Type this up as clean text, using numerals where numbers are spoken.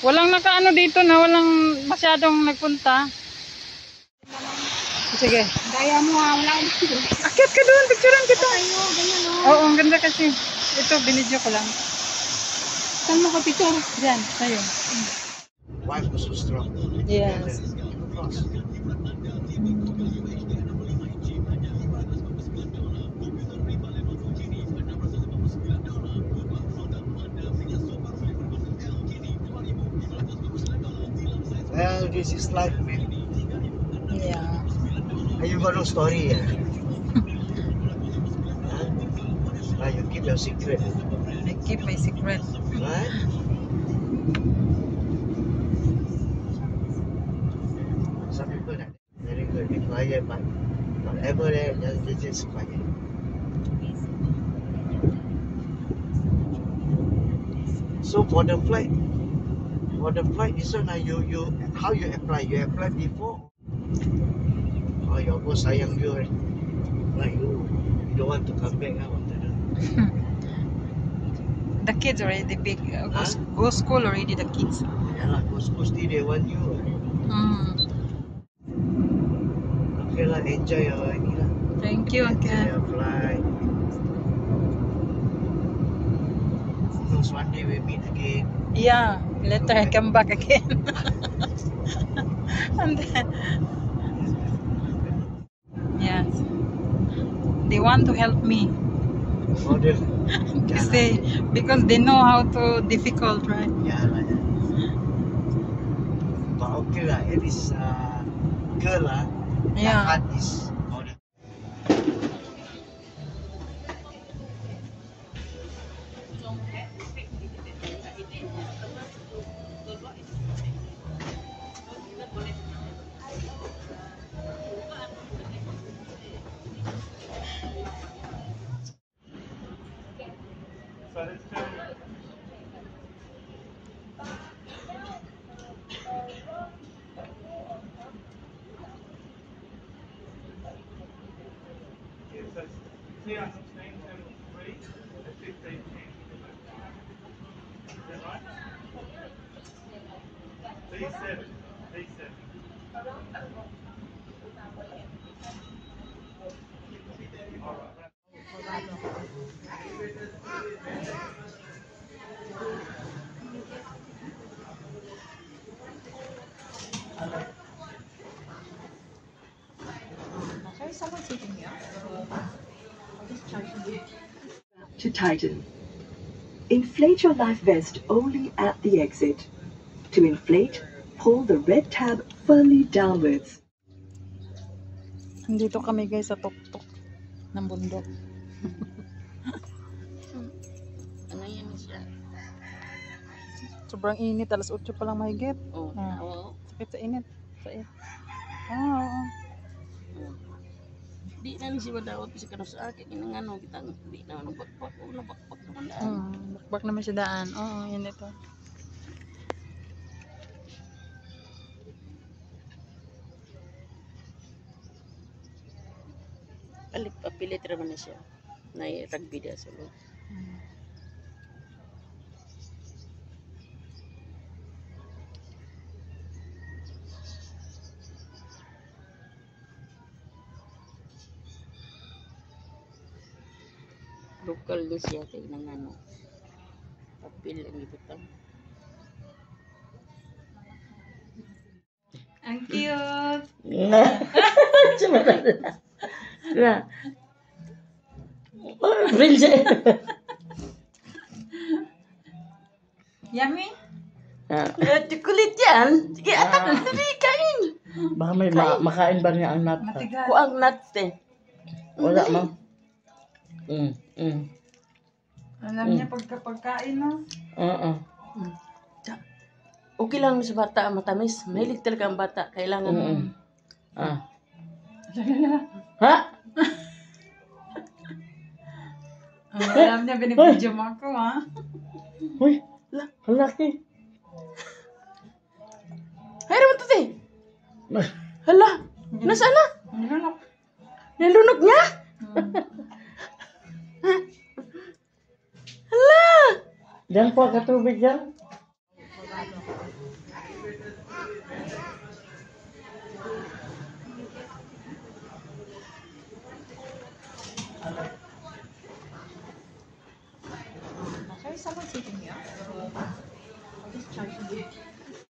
Walang nakaano dito na walang masyadong nagpunta. Sige. Gaya mo ha, wala akong Akyat ka doon, picturean kita. Ayo, ganyan o. Oo, ang ganda kasi. Ito, binidyo ko lang. Saan mo ka picture? Diyan, tayo. Wife was so strong. Yes. Well, this is life, man. Yeah. You got no story, yeah? Huh? You keep your secret. I keep my secret. Right? Some people are very good, be quiet, but whatever they just quiet. So for the flight, this one, how you apply? You apply before? Oh, your boss sayang you, like you don't want to come back, The kids already big. Go school already, the kids. Yeah lah, go still they want you. Okay lah, enjoy your ini lah. Thank you, Enjoy Uncle. your flight. Because one day we meet again. Yeah, later I come back again. And then, yes, they want to help me. Oh, they, because they know how to difficult, right? yeah lah. But okay lah, it is girl lah. Yeah. Heart is order. To tighten. Inflate your life vest only at the exit. To inflate, pull the red tab firmly downwards. Nandito kami guys sa tuktok ng bundok. Ano yan siya? Sobrang init, alas 8 pa lang mahigit. Oo. Sakit sa init. Oo. Di na ni siya dapat sa kanus akin. Yung ano, kita di na nabakbak. Nabakbak naman daan. Bakbak naman siya daan. Oo, yun ito. Papilit naman na siya. Rugby dia sa loob. Local do siya kay nang ano. Papil ang ibutang. Ang cute! Na. Oh, prinsip. Yummy? Kulit yan. Sige, atak na kain. Baka may makain ba niya ang nut? Matigas. Kuang nuts eh. Wala, ma'am. Alam niya pagkain, no? Oo. Okay lang sa bata matamis. Mahilig talaga ang bata. Kailangan. Ha? Alam niya, binibidyo mo ako, ha? Uy, ang laki. Hay naman to, te. Hala, nasaan na? Nilunok. Nalunok niya? Hala! Diyan po, katubig yan. Sorry, someone sitting here. I'll just charge you.